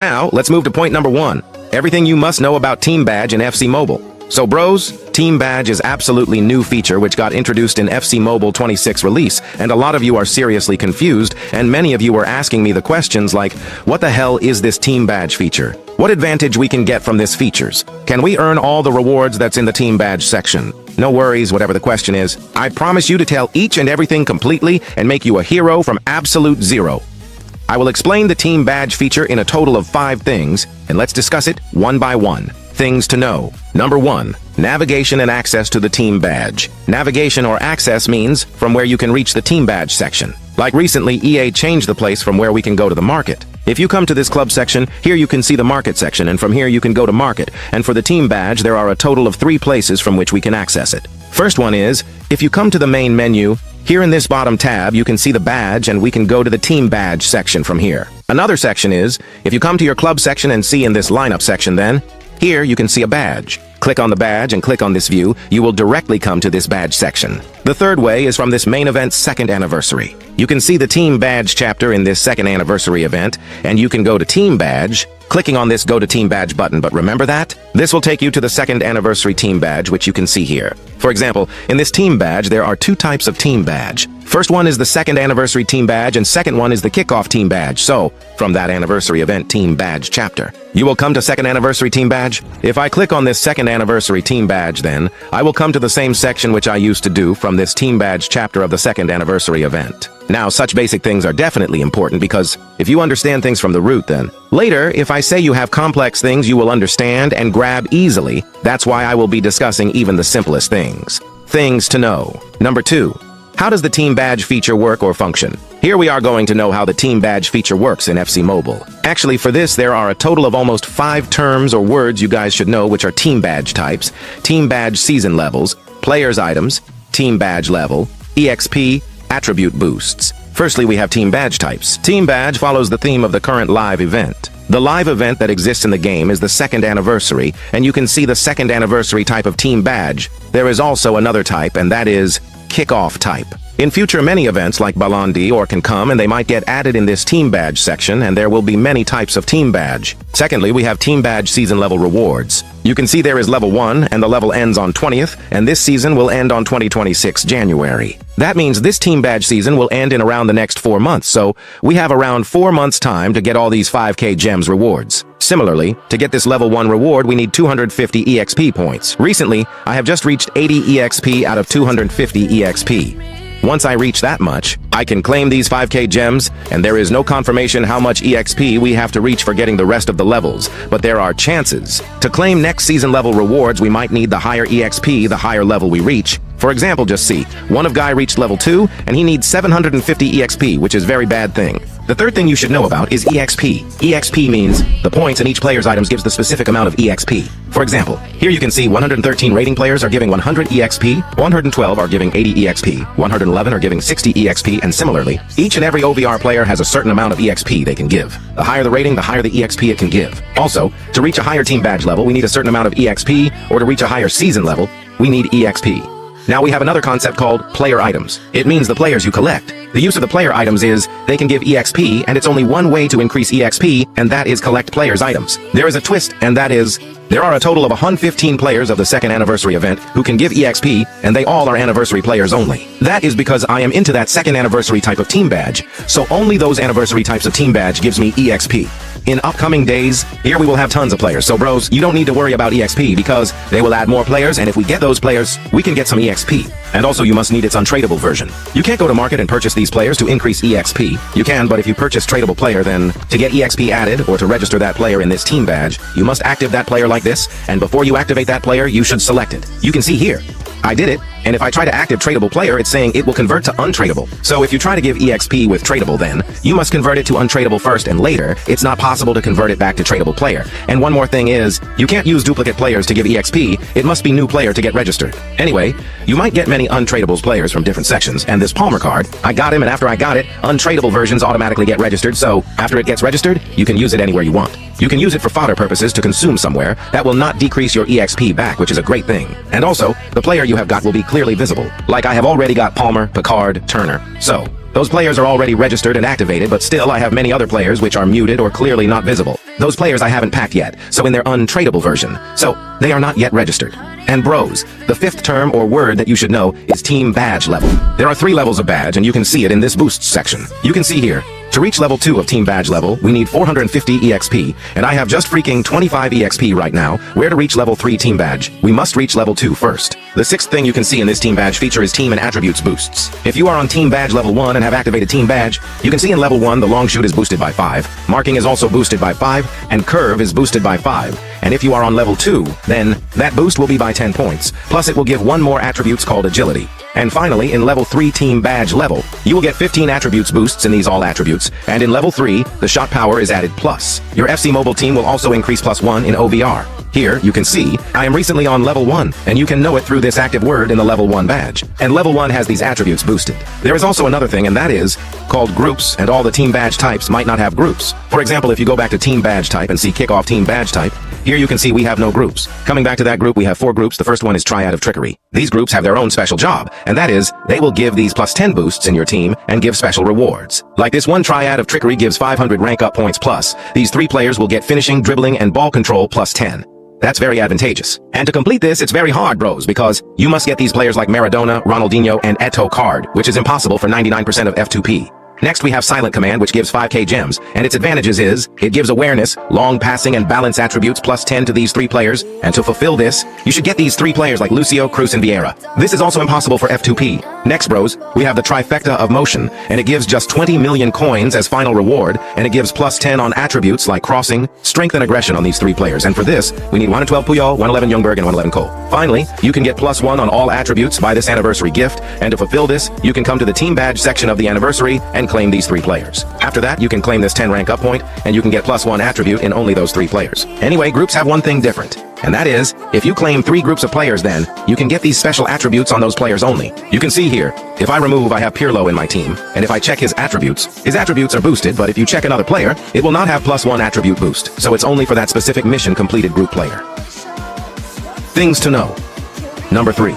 Now, let's move to point number 1. Everything you must know about Team Badge in FC Mobile. So bros, Team Badge is absolutely new feature which got introduced in FC Mobile 26 release, and a lot of you are seriously confused, and many of you are asking me the questions like, what the hell is this Team Badge feature? What advantage we can get from this features? Can we earn all the rewards that's in the Team Badge section? No worries, whatever the question is. I promise you to tell each and everything completely and make you a hero from absolute zero. I will explain the Team Badge feature in a total of 5 things, and let's discuss it one by one. Things to know. Number 1. Navigation and access to the Team Badge. Navigation or access means from where you can reach the Team Badge section. Like recently, EA changed the place from where we can go to the market. If you come to this club section, here you can see the market section, and from here you can go to market. And for the Team Badge, there are a total of 3 places from which we can access it. First one is, if you come to the main menu, here in this bottom tab, you can see the badge, and we can go to the Team Badge section from here. Another section is, if you come to your club section and see in this lineup section then, here you can see a badge. Click on the badge and click on this view, you will directly come to this badge section. The third way is from this main event's 2nd anniversary. You can see the Team Badge chapter in this 2nd anniversary event, and you can go to Team Badge, clicking on this Go to Team Badge button, but remember that? This will take you to the 2nd anniversary Team Badge, which you can see here. For example, in this Team Badge, there are 2 types of Team Badge. First one is the 2nd anniversary Team Badge, and second one is the Kickoff Team Badge. So, from that anniversary event Team Badge chapter, you will come to 2nd anniversary Team Badge. If I click on this 2nd anniversary Team Badge, then I will come to the same section which I used to do from this Team Badge chapter of the 2nd anniversary event. Now, such basic things are definitely important because if you understand things from the root, then later, if I say you have complex things you will understand and grab easily, that's why I will be discussing even the simplest things. Things to know. Number 2. How does the Team Badge feature work or function? Here we are going to know how the Team Badge feature works in FC Mobile. Actually, for this, there are a total of almost 5 terms or words you guys should know, which are Team Badge types, Team Badge season levels, players items, Team Badge level, EXP, attribute boosts. Firstly, we have Team Badge types. Team Badge follows the theme of the current live event. The live event that exists in the game is the 2nd anniversary, and you can see the 2nd anniversary type of Team Badge. There is also another type, and that is Kickoff type. In future, many events like Ballon d'Or can come and they might get added in this Team Badge section, and there will be many types of Team Badge. Secondly, we have Team Badge season level rewards. You can see there is level 1, and the level ends on 20th, and this season will end on 2026 January. That means this Team Badge season will end in around the next 4 months, so we have around 4 months time to get all these 5k gems rewards. Similarly, to get this level 1 reward, we need 250 EXP points. Recently, I have just reached 80 EXP out of 250 EXP. Once I reach that much, I can claim these 5k gems, and there is no confirmation how much EXP we have to reach for getting the rest of the levels, but there are chances. To claim next season level rewards, we might need the higher EXP the higher level we reach. For example, just see, one of Guy reached level 2, and he needs 750 EXP, which is very bad thing. The third thing you should know about is EXP. EXP means the points in each player's items gives the specific amount of EXP. For example, here you can see 113 rating players are giving 100 EXP, 112 are giving 80 EXP, 111 are giving 60 EXP, and similarly, each and every OVR player has a certain amount of EXP they can give. The higher the rating, the higher the EXP it can give. Also, to reach a higher Team Badge level, we need a certain amount of EXP, or to reach a higher season level, we need EXP. Now we have another concept called player items. It means the players you collect. The use of the player items is, they can give EXP, and it's only one way to increase EXP, and that is collect players items. There is a twist, and that is, there are a total of 115 players of the 2nd anniversary event who can give EXP, and they all are anniversary players only. That is because I am into that 2nd anniversary type of Team Badge, so only those anniversary types of Team Badge gives me EXP. In upcoming days, here we will have tons of players, so bros, you don't need to worry about EXP because they will add more players, and if we get those players, we can get some EXP. And also you must need its untradable version. You can't go to market and purchase these players to increase EXP. You can, but if you purchase tradable player, then to get EXP added or to register that player in this Team Badge, you must activate that player like this, and before you activate that player, you should select it. You can see here, I did it, and if I try to active tradable player, it's saying it will convert to untradable. So if you try to give EXP with tradable, then you must convert it to untradable first, and later, it's not possible to convert it back to tradable player. And one more thing is, you can't use duplicate players to give EXP, it must be new player to get registered. Anyway, you might get many untradables players from different sections, and this Palmer card, I got him, and after I got it, untradable versions automatically get registered, so after it gets registered, you can use it anywhere you want. You can use it for fodder purposes to consume somewhere. That will not decrease your EXP back, which is a great thing. And also, the player you have got will be clearly visible. Like I have already got Palmer, Picard, Turner. So, Those players are already registered and activated, but still I have many other players which are muted or clearly not visible. Those players I haven't packed yet, so in their untradeable version. So, they are not yet registered. And bros, the fifth term or word that you should know is team badge level. There are 3 levels of badge, and you can see it in this boosts section. You can see here, to reach level 2 of team badge level, we need 450 EXP, and I have just freaking 25 EXP right now. Where to reach level 3 team badge? We must reach level 2 first. The 6th thing you can see in this team badge feature is team and attributes boosts. If you are on team badge level 1 and have activated team badge, you can see in level 1 the long shoot is boosted by 5, marking is also boosted by 5, and curve is boosted by 5. And if you are on level 2, then that boost will be by 10 points, plus it will give 1 more attributes called agility. And finally, in level 3 team badge level, you will get 15 attributes boosts in these all attributes, and in level 3, the shot power is added plus. Your FC Mobile team will also increase +1 in OVR. Here, you can see, I am recently on level 1, and you can know it through this active word in the level 1 badge. And level 1 has these attributes boosted. There is also another thing, and that is called groups, and all the team badge types might not have groups. For example, if you go back to team badge type and see kickoff team badge type, here you can see we have no groups. Coming back to that group, we have 4 groups. The first one is Triad of Trickery. These groups have their own special job, and that is, they will give these +10 boosts in your team and give special rewards. Like this one Triad of Trickery gives 500 rank up points plus. These 3 players will get finishing, dribbling, and ball control +10. That's very advantageous. And to complete this, it's very hard, bros, because you must get these players like Maradona, Ronaldinho, and Eto'o card, which is impossible for 99% of F2P. Next, we have Silent Command, which gives 5k gems, and its advantages is, it gives awareness, long passing, and balance attributes +10 to these 3 players, and to fulfill this, you should get these 3 players like Lucio, Cruz, and Vieira. This is also impossible for F2P. Next, bros, we have the Trifecta of Motion, and it gives just 20 million coins as final reward, and it gives +10 on attributes like crossing, strength, and aggression on these 3 players, and for this, we need 112 Puyol, 111 Ljungberg, and 111 Cole. Finally, you can get +1 on all attributes by this anniversary gift, and to fulfill this, you can come to the team badge section of the anniversary and claim these 3 players. After that, you can claim this 10 rank up point, and you can get +1 attribute in only those 3 players. Anyway, groups have one thing different, and that is, if you claim 3 groups of players then, you can get these special attributes on those players only. You can see here, if I remove, I have Pirlo in my team, and if I check his attributes are boosted, but if you check another player, it will not have +1 attribute boost, so it's only for that specific mission completed group player. Things to know. Number 3.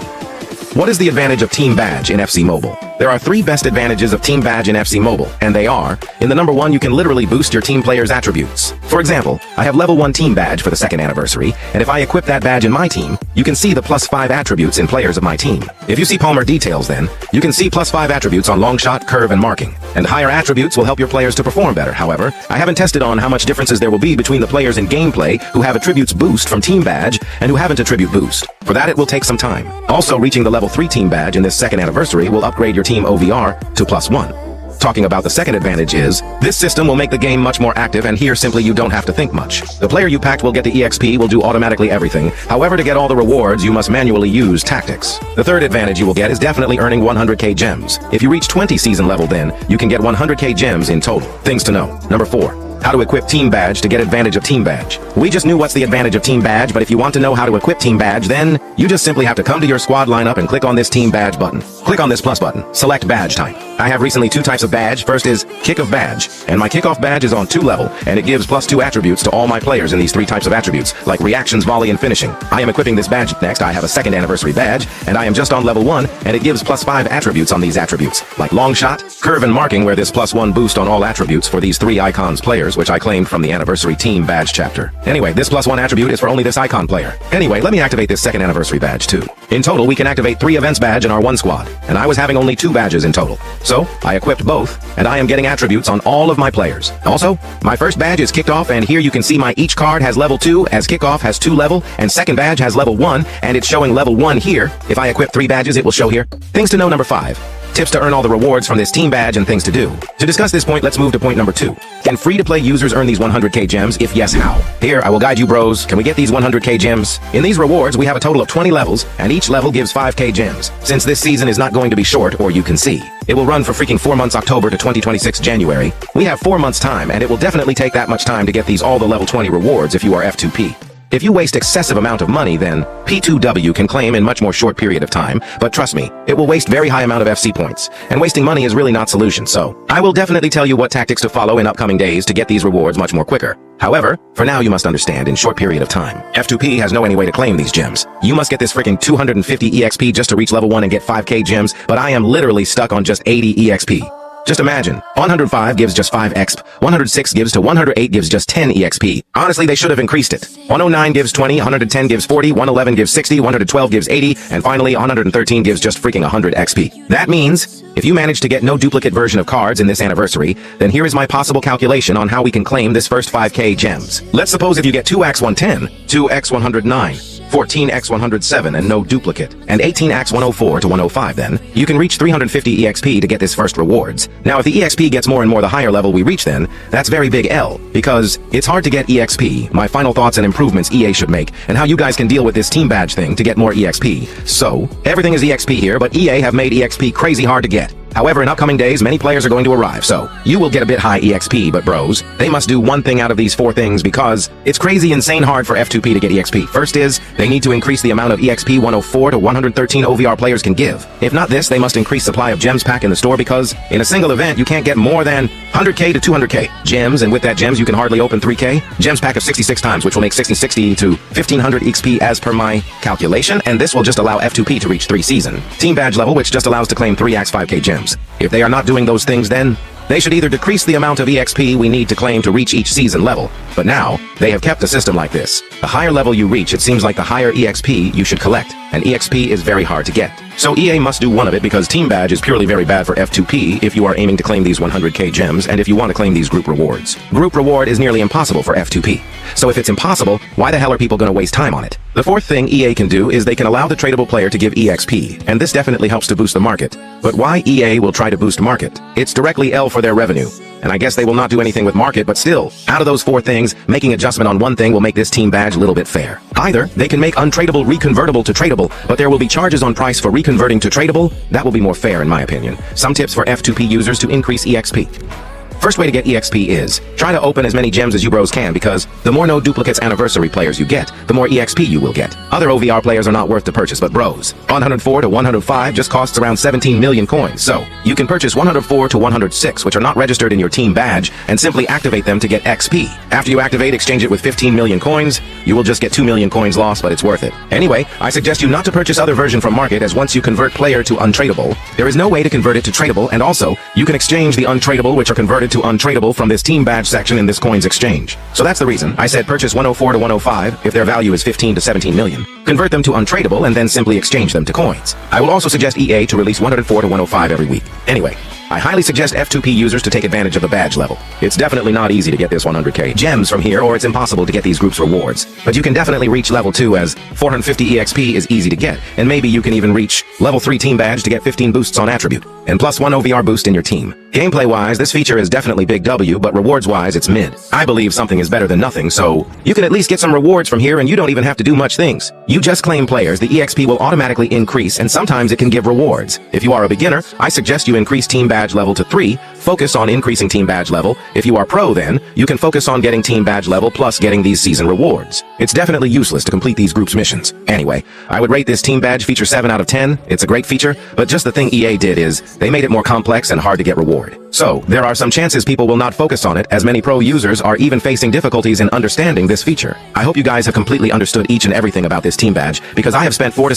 What is the advantage of Team Badge in FC Mobile? There are 3 best advantages of Team Badge in FC Mobile, and they are, in the number 1, you can literally boost your team players' attributes. For example, I have level 1 Team Badge for the 2nd anniversary, and if I equip that badge in my team, you can see the +5 attributes in players of my team. If you see Palmer details then, you can see +5 attributes on long shot, curve, and marking. And higher attributes will help your players to perform better. However, I haven't tested on how much differences there will be between the players in gameplay who have attributes boost from Team Badge and who haven't attribute boost. For that, it will take some time. Also, reaching the level 3 Team Badge in this 2nd anniversary will upgrade your team OVR to +1. Talking about the second advantage is, this system will make the game much more active, and here simply you don't have to think much. The player you packed will get the EXP, will do automatically everything. However, to get all the rewards, you must manually use tactics. The third advantage you will get is definitely earning 100k gems. If you reach 20 season level then, you can get 100k gems in total. Things to know. Number 4. How to equip Team Badge to get advantage of Team Badge. We just knew what's the advantage of Team Badge, but if you want to know how to equip Team Badge, then you just simply have to come to your squad lineup and click on this Team Badge button. Click on this plus button. Select badge type. I have recently 2 types of badge. First is Kick of Badge, and my Kickoff badge is on 2 level, and it gives +2 attributes to all my players in these 3 types of attributes, like reactions, volley, and finishing. I am equipping this badge next. I have a 2nd anniversary badge, and I am just on level 1, and it gives +5 attributes on these attributes, like long shot, curve, and marking, where this +1 boost on all attributes for these 3 icons players, which I claimed from the anniversary team badge chapter. Anyway, this +1 attribute is for only this icon player. Anyway, let me activate this 2nd anniversary badge too. In total, we can activate 3 events badge in our 1 squad, and I was having only 2 badges in total. So, I equipped both, and I am getting attributes on all of my players. Also, my first badge is kicked off, and here you can see my each card has level 2, as kickoff has 2 level, and second badge has level 1, and it's showing level 1 here. If I equip 3 badges, it will show here. Things to know number 5. Tips to earn all the rewards from this team badge and things to do. To discuss this point, let's move to point number 2. Can free-to-play users earn these 100k gems? If yes, how? Here, I will guide you, bros. Can we get these 100k gems? In these rewards, we have a total of 20 levels, and each level gives 5k gems. Since this season is not going to be short, or you can see, it will run for freaking 4 months, October to 2026 January. We have 4 months time, and it will definitely take that much time to get these all the level 20 rewards if you are F2P. If you waste excessive amount of money, then P2W can claim in much more short period of time, but trust me, it will waste very high amount of FC points, and wasting money is really not solution, so I will definitely tell you what tactics to follow in upcoming days to get these rewards much more quicker. However, for now you must understand, in short period of time, F2P has no any way to claim these gems. You must get this freaking 250 EXP just to reach level 1 and get 5k gems, but I am literally stuck on just 80 EXP. Just imagine, 105 gives just 5 exp, 106 gives to 108 gives just 10 exp. Honestly, they should have increased it. 109 gives 20, 110 gives 40, 111 gives 60, 112 gives 80, and finally 113 gives just freaking 100 XP. That means, if you manage to get no duplicate version of cards in this anniversary, then here is my possible calculation on how we can claim this first 5k gems. Let's suppose if you get 2x110, 2x109, 14x107 and no duplicate, and 18x104 to 105 then, you can reach 350 EXP to get this first rewards. Now if the EXP gets more and more the higher level we reach then, that's very big L, because it's hard to get EXP. My final thoughts and improvements EA should make, and how you guys can deal with this team badge thing to get more EXP. So, everything is EXP here, but EA have made EXP crazy hard to get. However, in upcoming days, many players are going to arrive, so you will get a bit high EXP, but bros, they must do one thing out of these 4 things because it's crazy insane hard for F2P to get EXP. First is, they need to increase the amount of EXP 104 to 113 OVR players can give. If not this, they must increase supply of gems pack in the store because in a single event, you can't get more than 100k to 200k gems, and with that gems, you can hardly open 3k gems pack of 66 times, which will make 60 to 1500 XP as per my calculation, and this will just allow F2P to reach 3 season team badge level, which just allows to claim 3x 5k gems. If they are not doing those things then, they should either decrease the amount of EXP we need to claim to reach each season level, but now, they have kept a system like this. The higher level you reach, it seems like the higher EXP you should collect, and EXP is very hard to get. So EA must do one of it because Team Badge is purely very bad for F2P if you are aiming to claim these 100k gems and if you want to claim these group rewards. Group reward is nearly impossible for F2P. So if it's impossible, why the hell are people going to waste time on it? The fourth thing EA can do is they can allow the tradable player to give EXP, and this definitely helps to boost the market. But why EA will try to boost market? It's directly L for their revenue. And I guess they will not do anything with market, but still, out of those 4 things, making adjustment on one thing will make this team badge a little bit fair. Either, they can make untradeable reconvertible to tradable, but there will be charges on price for reconverting to tradable. That will be more fair in my opinion. Some tips for F2P users to increase EXP. First way to get EXP is, try to open as many gems as you bros can because the more no duplicates anniversary players you get, the more EXP you will get. Other OVR players are not worth the purchase, but bros, 104 to 105 just costs around 17 million coins, so you can purchase 104 to 106 which are not registered in your team badge and simply activate them to get XP. After you activate, exchange it with 15 million coins, you will just get 2 million coins lost, but it's worth it. Anyway, I suggest you not to purchase other version from market as once you convert player to untradeable, there is no way to convert it to tradable, and also, you can exchange the untradeable which are converted to untradeable from this team badge section in this coins exchange. So that's the reason I said purchase 104 to 105 if their value is 15 to 17 million. Convert them to untradeable and then simply exchange them to coins. I will also suggest EA to release 104 to 105 every week. Anyway, I highly suggest F2P users to take advantage of the badge level. It's definitely not easy to get this 100k gems from here, or it's impossible to get these groups rewards. But you can definitely reach level 2 as 450 EXP is easy to get, and maybe you can even reach level 3 team badge to get 15 boosts on attribute, and plus 1 OVR boost in your team. Gameplay-wise, this feature is definitely big W, but rewards-wise, it's mid. I believe something is better than nothing, so you can at least get some rewards from here and you don't even have to do much things. You just claim players, the EXP will automatically increase, and sometimes it can give rewards. If you are a beginner, I suggest you increase team badge level to 3, focus on increasing team badge level. If you are pro then, you can focus on getting team badge level plus getting these season rewards. It's definitely useless to complete these groups missions. Anyway, I would rate this team badge feature 7 out of 10. It's a great feature, but just the thing EA did is, they made it more complex and hard to get reward. So, there are some chances people will not focus on it, as many pro users are even facing difficulties in understanding this feature. I hope you guys have completely understood each and everything about this team badge, because I have spent 4 to